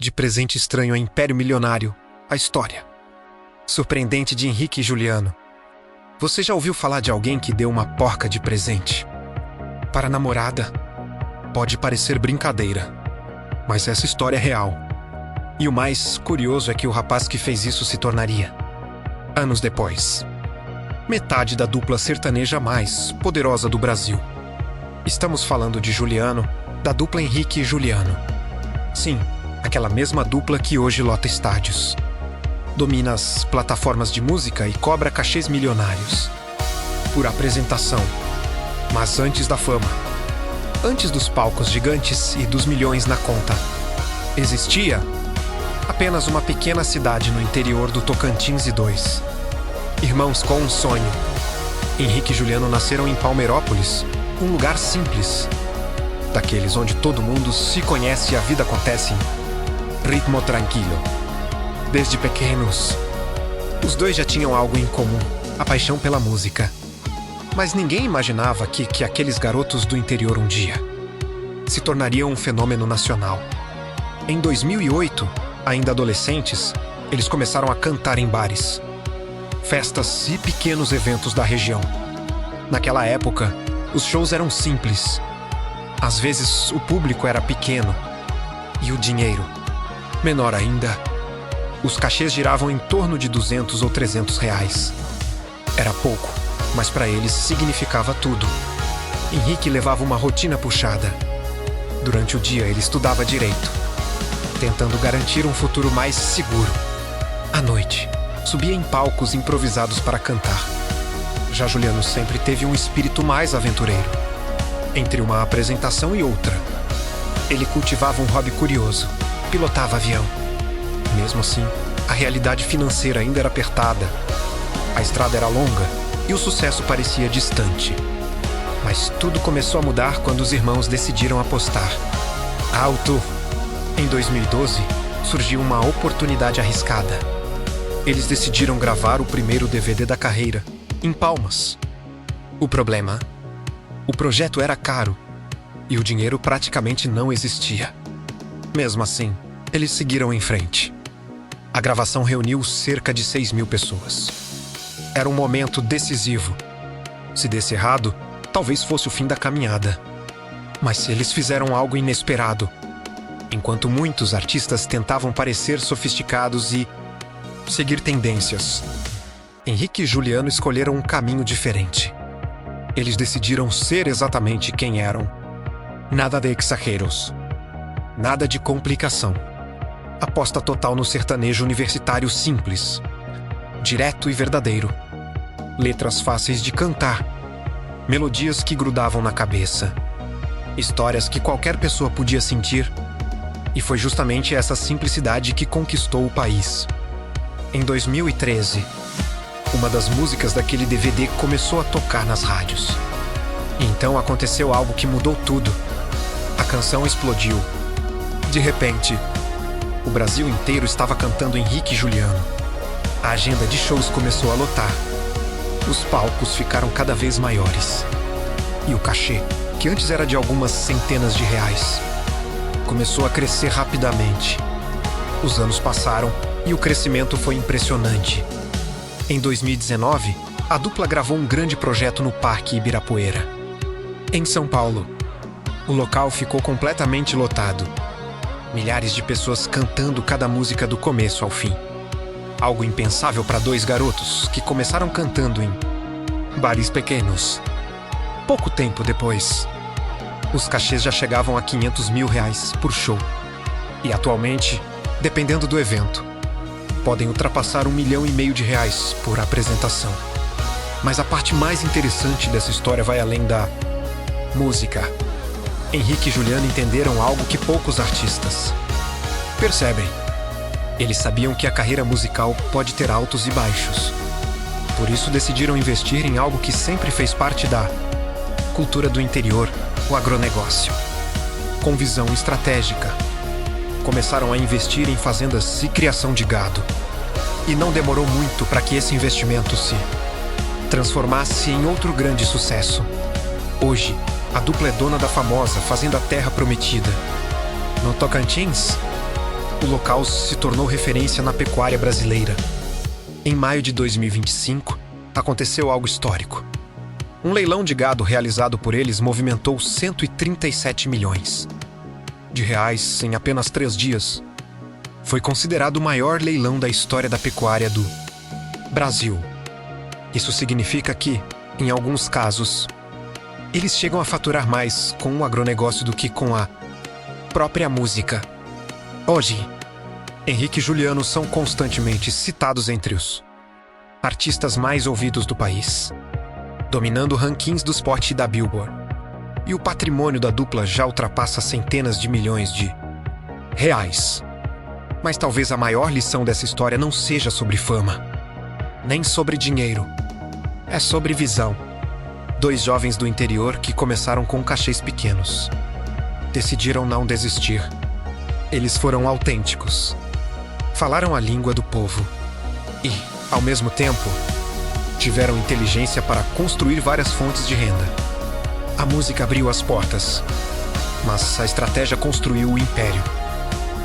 De presente estranho a Império Milionário, a história. Surpreendente de Henrique e Juliano. Você já ouviu falar de alguém que deu uma porca de presente? Para a namorada, pode parecer brincadeira, mas essa história é real. E o mais curioso é que o rapaz que fez isso se tornaria, anos depois, metade da dupla sertaneja mais poderosa do Brasil. Estamos falando de Juliano, da dupla Henrique e Juliano. Sim, aquela mesma dupla que hoje lota estádios. Domina as plataformas de música e cobra cachês milionários por apresentação. Mas antes da fama, antes dos palcos gigantes e dos milhões na conta, existia apenas uma pequena cidade no interior do Tocantins e dois irmãos com um sonho. Henrique e Juliano nasceram em Palmeirópolis, um lugar simples, daqueles onde todo mundo se conhece e a vida acontece em ritmo tranquilo. Desde pequenos, os dois já tinham algo em comum, a paixão pela música. Mas ninguém imaginava que aqueles garotos do interior um dia se tornariam um fenômeno nacional. Em 2008, ainda adolescentes, eles começaram a cantar em bares, festas e pequenos eventos da região. Naquela época, os shows eram simples. Às vezes, o público era pequeno e o dinheiro menor ainda. Os cachês giravam em torno de 200 ou 300 reais. Era pouco, mas para eles significava tudo. Henrique levava uma rotina puxada. Durante o dia ele estudava direito, tentando garantir um futuro mais seguro. À noite, subia em palcos improvisados para cantar. Já Juliano sempre teve um espírito mais aventureiro. Entre uma apresentação e outra, ele cultivava um hobby curioso: pilotava avião. Mesmo assim, a realidade financeira ainda era apertada. A estrada era longa e o sucesso parecia distante. Mas tudo começou a mudar quando os irmãos decidiram apostar alto. Em 2012, surgiu uma oportunidade arriscada. Eles decidiram gravar o primeiro DVD da carreira, em Palmas. O problema? O projeto era caro e o dinheiro praticamente não existia. Mesmo assim, eles seguiram em frente. A gravação reuniu cerca de 6.000 pessoas. Era um momento decisivo. Se desse errado, talvez fosse o fim da caminhada. Mas eles fizeram algo inesperado. Enquanto muitos artistas tentavam parecer sofisticados e seguir tendências, Henrique e Juliano escolheram um caminho diferente. Eles decidiram ser exatamente quem eram. Nada de exageros. Nada de complicação. Aposta total no sertanejo universitário simples, direto e verdadeiro. Letras fáceis de cantar, melodias que grudavam na cabeça, histórias que qualquer pessoa podia sentir. E foi justamente essa simplicidade que conquistou o país. Em 2013, uma das músicas daquele DVD começou a tocar nas rádios. E então aconteceu algo que mudou tudo. A canção explodiu. De repente, o Brasil inteiro estava cantando Henrique e Juliano. A agenda de shows começou a lotar. Os palcos ficaram cada vez maiores. E o cachê, que antes era de algumas centenas de reais, começou a crescer rapidamente. Os anos passaram e o crescimento foi impressionante. Em 2019, a dupla gravou um grande projeto no Parque Ibirapuera, em São Paulo. O local ficou completamente lotado. Milhares de pessoas cantando cada música do começo ao fim. Algo impensável para dois garotos que começaram cantando em bares pequenos. Pouco tempo depois, os cachês já chegavam a 500 mil reais por show. E atualmente, dependendo do evento, podem ultrapassar 1,5 milhão de reais por apresentação. Mas a parte mais interessante dessa história vai além da música. Henrique e Juliano entenderam algo que poucos artistas percebem. Eles sabiam que a carreira musical pode ter altos e baixos. Por isso decidiram investir em algo que sempre fez parte da cultura do interior, o agronegócio. Com visão estratégica, começaram a investir em fazendas e criação de gado. E não demorou muito para que esse investimento se transformasse em outro grande sucesso. Hoje, a dupla é dona da famosa Fazenda Terra Prometida, no Tocantins, o local se tornou referência na pecuária brasileira. Em maio de 2025, aconteceu algo histórico. Um leilão de gado realizado por eles movimentou 137 milhões de reais em apenas 3 dias. Foi considerado o maior leilão da história da pecuária do Brasil. Isso significa que, em alguns casos, eles chegam a faturar mais com o agronegócio do que com a própria música. Hoje, Henrique e Juliano são constantemente citados entre os artistas mais ouvidos do país, dominando rankings do Spot e da Billboard. E o patrimônio da dupla já ultrapassa centenas de milhões de reais. Mas talvez a maior lição dessa história não seja sobre fama, nem sobre dinheiro. É sobre visão. 2 jovens do interior que começaram com cachês pequenos. Decidiram não desistir. Eles foram autênticos. Falaram a língua do povo. E, ao mesmo tempo, tiveram inteligência para construir várias fontes de renda. A música abriu as portas, mas a estratégia construiu o império.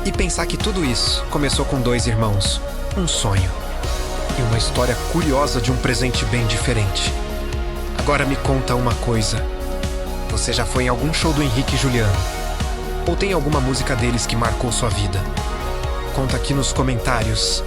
E pensar que tudo isso começou com 2 irmãos, um sonho e uma história curiosa de um presente bem diferente. Agora me conta uma coisa. Você já foi em algum show do Henrique e Juliano? Ou tem alguma música deles que marcou sua vida? Conta aqui nos comentários.